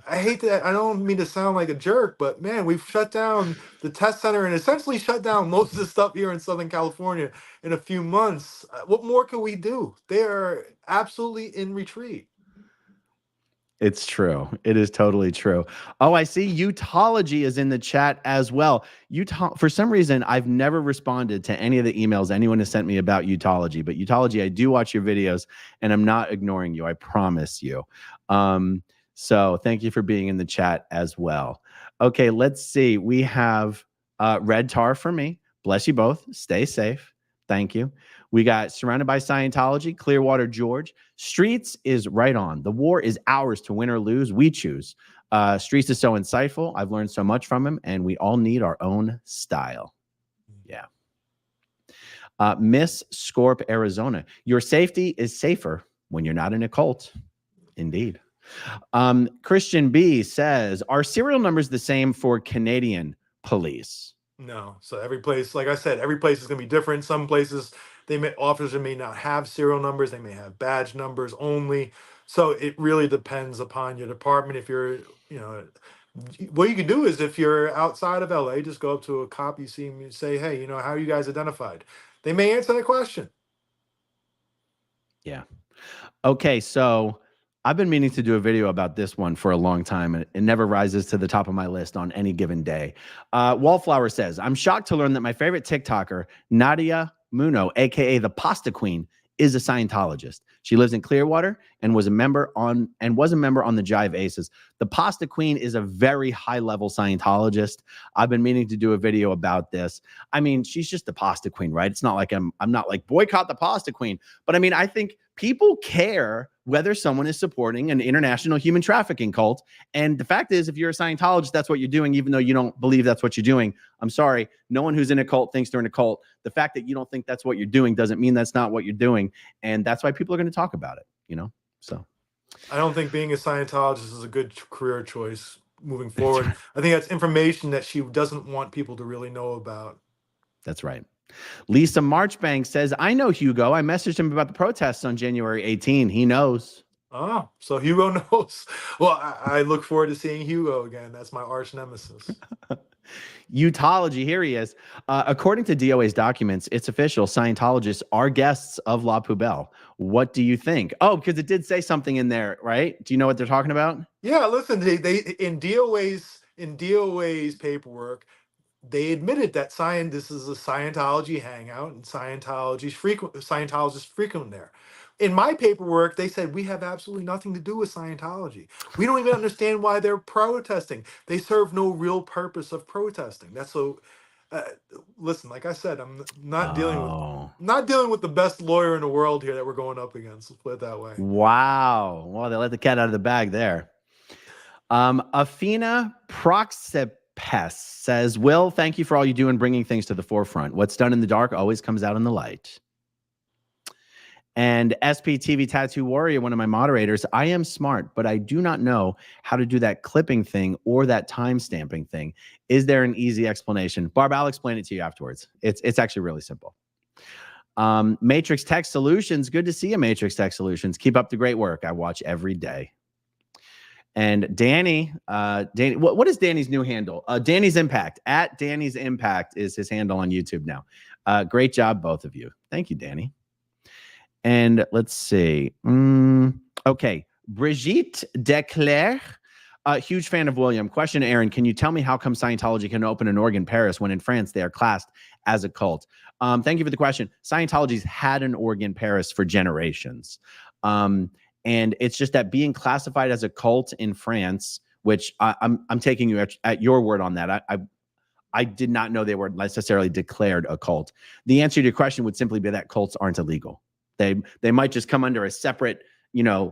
I hate that. I don't mean to sound like a jerk, but man, we've shut down the test center and essentially shut down most of the stuff here in Southern California in a few months. What more can we do? They are absolutely in retreat. It's true. It is totally true. Oh, I see Utology is in the chat as well. Utah, for some reason, I've never responded to any of the emails anyone has sent me about Utology, but Utology, I do watch your videos and I'm not ignoring you. I promise you. So thank you for being in the chat as well. Okay, let's see. We have Red Tar for me. Bless you both. Stay safe. Thank you. We got Surrounded by Scientology, Clearwater George. Streets is right on. The war is ours to win or lose. We choose. Streets is so insightful. I've learned so much from him, and we all need our own style. Yeah. Miss Scorp, Arizona. Your safety is safer when you're not in a cult. Indeed. Christian B says, are serial numbers the same for Canadian police? No. So every place, like I said, every place is going to be different. Some places, officers may not have serial numbers. They may have badge numbers only. So it really depends upon your department. If you're, what you can do is if you're outside of LA, just go up to a cop you see and say, hey, how are you guys identified? They may answer that question. Yeah. Okay, so I've been meaning to do a video about this one for a long time, and it never rises to the top of my list on any given day. Wallflower says, I'm shocked to learn that my favorite TikToker, Nadia Muno, aka the Pasta Queen, is a Scientologist. She lives in Clearwater and was a member on the Jive Aces. The Pasta Queen is a very high-level Scientologist. I've been meaning to do a video about this. I mean, she's just the Pasta Queen, right? It's not like I'm not like boycott the Pasta Queen, but I mean, I think people care whether someone is supporting an international human trafficking cult. And the fact is, if you're a Scientologist, that's what you're doing, even though you don't believe that's what you're doing. I'm sorry. No one who's in a cult thinks they're in a cult. The fact that you don't think that's what you're doing doesn't mean that's not what you're doing. And that's why people are going to talk about it, So I don't think being a Scientologist is a good career choice moving forward. Right. I think that's information that she doesn't want people to really know about. That's right. Lisa Marchbank says, I know Hugo. I messaged him about the protests on January 18. He knows. Oh, so Hugo knows. Well, I look forward to seeing Hugo again. That's my arch nemesis. Utology, here he is. According to DOA's documents, it's official. Scientologists are guests of La Poubelle. What do you think? Oh, because it did say something in there, right? Do you know what they're talking about? Yeah, listen, they in DOA's paperwork, they admitted that this is a Scientology hangout and Scientologists frequent there. In my paperwork, they said we have absolutely nothing to do with Scientology. We don't even understand why they're protesting. They serve no real purpose of protesting. That's so. Listen, like I said, I'm not dealing with the best lawyer in the world here that we're going up against. Let's put it that way. Wow. Well, they let the cat out of the bag there. Afina Proxipes says, Will, thank you for all you do in bringing things to the forefront. What's done in the dark always comes out in the light. And SPTV Tattoo Warrior, one of my moderators, I am smart, but I do not know how to do that clipping thing or that time stamping thing. Is there an easy explanation? Barb, I'll explain it to you afterwards. It's actually really simple. Matrix Tech Solutions, good to see you, Matrix Tech Solutions. Keep up the great work. I watch every day. And Danny, what is Danny's new handle? Danny's Impact, at Danny's Impact is his handle on YouTube now. Great job, both of you. Thank you, Danny. And let's see. Okay. Brigitte Declerc, a huge fan of William. Question, Aaron, can you tell me how come Scientology can open an org in Paris when in France they are classed as a cult? Thank you for the question. Scientology's had an org in Paris for generations. And it's just that being classified as a cult in France, which I'm taking you at your word on that. I did not know they were necessarily declared a cult. The answer to your question would simply be that cults aren't illegal. They might just come under a separate, a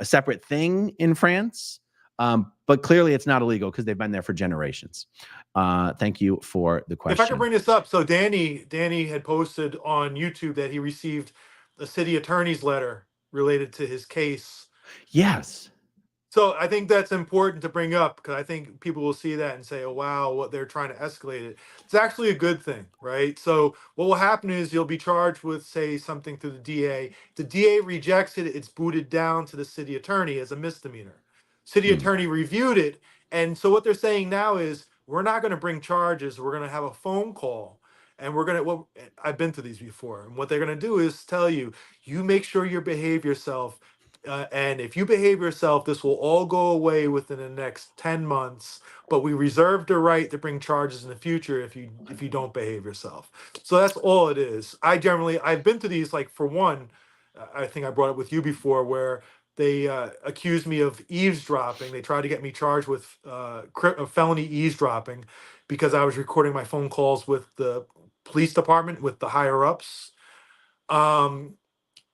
separate thing in France. But clearly it's not illegal because they've been there for generations. Thank you for the question. If I could bring this up. So Danny had posted on YouTube that he received a city attorney's letter related to his case. Yes. So I think that's important to bring up because I think people will see that and say, oh, wow, what they're trying to escalate it. It's actually a good thing, right? So what will happen is you'll be charged with, say, something to the DA. The DA rejects it. It's booted down to the city attorney as a misdemeanor. City attorney reviewed it. And so what they're saying now is we're not going to bring charges. We're going to have a phone call. And I've been to these before. And what they're going to do is tell you, you make sure you behave yourself. and if you behave yourself, this will all go away within the next 10 months. But we reserve the right to bring charges in the future if you don't behave yourself. So that's all it is. I've been to these, like, for one, I think I brought it with you before, where they accused me of eavesdropping. They tried to get me charged with felony eavesdropping because I was recording my phone calls with the police department, with the higher ups. Um,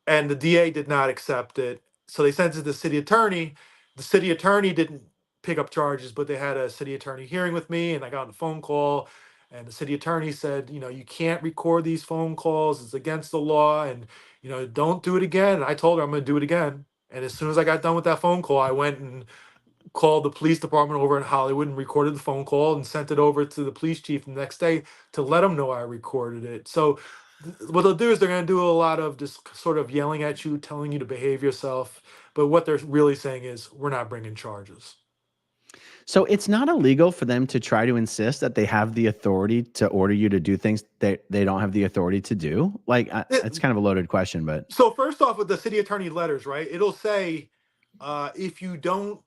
and the DA did not accept it. So they sent it to the city attorney. The city attorney didn't pick up charges, but they had a city attorney hearing with me, and I got on a phone call, and the city attorney said, you can't record these phone calls. It's against the law, and don't do it again. And I told her I'm going to do it again. And as soon as I got done with that phone call, I went and called the police department over in Hollywood and recorded the phone call and sent it over to the police chief the next day to let him know I recorded it. So what they'll do is they're going to do a lot of just sort of yelling at you, telling you to behave yourself. But what they're really saying is, we're not bringing charges. So it's not illegal for them to try to insist that they have the authority to order you to do things that they don't have the authority to do? Like, it's kind of a loaded question, but. So first off, with the city attorney letters, right, it'll say, if you don't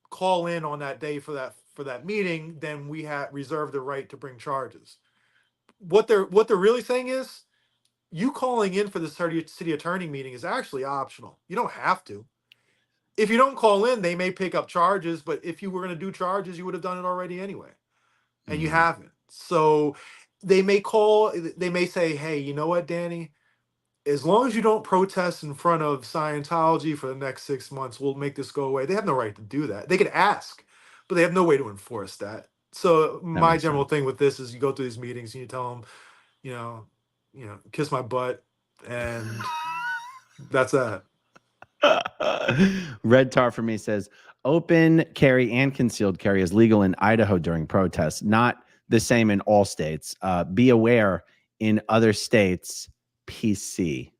call in on that day for that meeting, then we have reserved the right to bring charges. What they're really saying is, you calling in for the city attorney meeting is actually optional. You don't have to. If you don't call in, they may pick up charges, but if you were going to do charges, you would have done it already anyway. And you haven't. So they may say, hey, you know what, Danny? As long as you don't protest in front of Scientology for the next 6 months, we'll make this go away. They have no right to do that. They could ask, but they have no way to enforce that. So my general thing with this is, you go through these meetings and you tell them, kiss my butt, and that's that. Red Tar for me says, open carry and concealed carry is legal in Idaho during protests, not the same in all states. Be aware in other states, PC.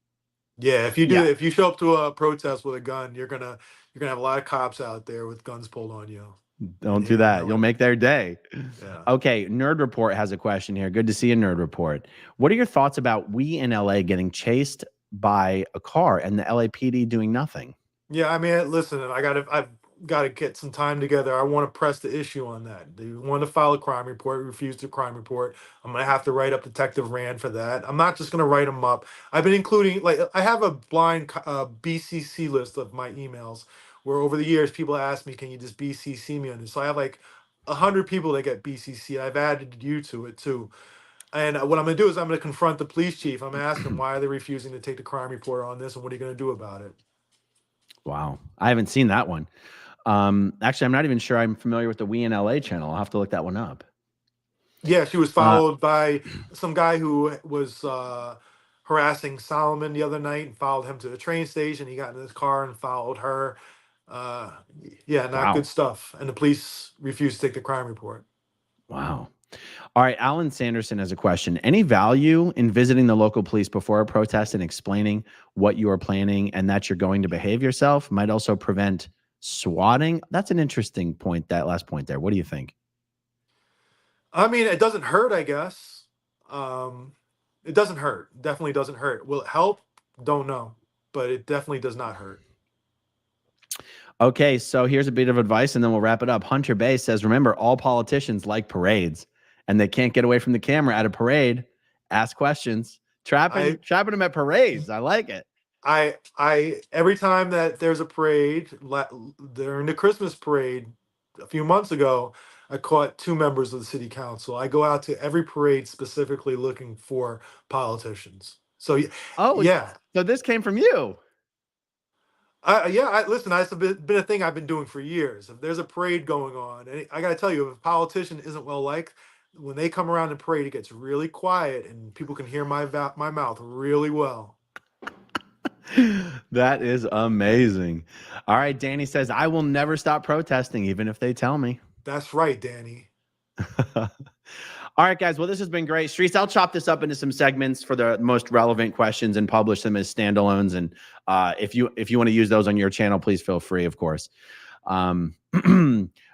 Yeah, if you show up to a protest with a gun, you're gonna have a lot of cops out there with guns pulled on you. Don't do that. You'll make their day. Yeah. Okay, Nerd Report has a question here. Good to see you, Nerd Report. What are your thoughts about we in LA getting chased by a car and the LAPD doing nothing? Yeah, I mean, listen, I've got to get some time together. I want to press the issue on that. They want to file a crime report, refused a crime report. I'm going to have to write up Detective Rand for that. I'm not just going to write them up. I've been including, like, I have a blind BCC list of my emails where over the years people ask me, can you just BCC me on this? So I have like 100 people that get BCC. I've added you to it too. And what I'm going to do is I'm going to confront the police chief. I'm going to ask him, why are they refusing to take the crime report on this, and what are you going to do about it? Wow. I haven't seen that one. Actually, I'm not even sure I'm familiar with the We in LA channel. I'll have to look that one up. Yeah, she was followed by some guy who was harassing Solomon the other night, and followed him to the train station. He got in his car and followed her. Not good stuff. And the police refused to take the crime report. Wow. All right. Alan Sanderson has a question. Any value in visiting the local police before a protest and explaining what you are planning and that you're going to behave yourself? Might also prevent swatting. That's an interesting point, that last point there. What do you think? I mean, it doesn't hurt, I guess. It doesn't hurt. Definitely doesn't hurt. Will it help? Don't know. But it definitely does not hurt. Okay, so here's a bit of advice, and then we'll wrap it up. Hunter Bay says, remember, all politicians like parades, and they can't get away from the camera at a parade. Ask questions. Trapping them at parades. I like it. I every time that there's a parade, during the Christmas parade a few months ago, I caught 2 members of the city council. I go out to every parade specifically looking for politicians. So yeah. So this came from you. Listen, that's been a thing I've been doing for years. If there's a parade going on, and I got to tell you, if a politician isn't well liked, when they come around the parade, it gets really quiet, and people can hear my mouth really well. That is amazing. All right, Danny says, I will never stop protesting, even if they tell me. That's right, Danny. All right, guys. Well, this has been great. Streets, I'll chop this up into some segments for the most relevant questions and publish them as standalones. And if you want to use those on your channel, please feel free, of course. All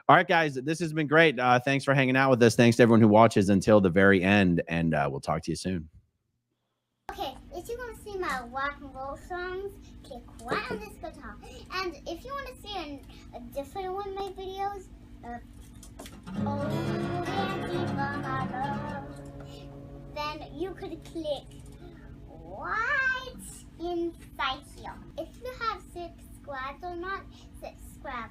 right, guys. This has been great. Thanks for hanging out with us. Thanks to everyone who watches until the very end. And we'll talk to you soon. Okay, if you want to see my rock and roll songs, click right on this guitar. And if you want to see a different one of my videos, oh, then you could click right inside here. If you have subscribed or not, subscribe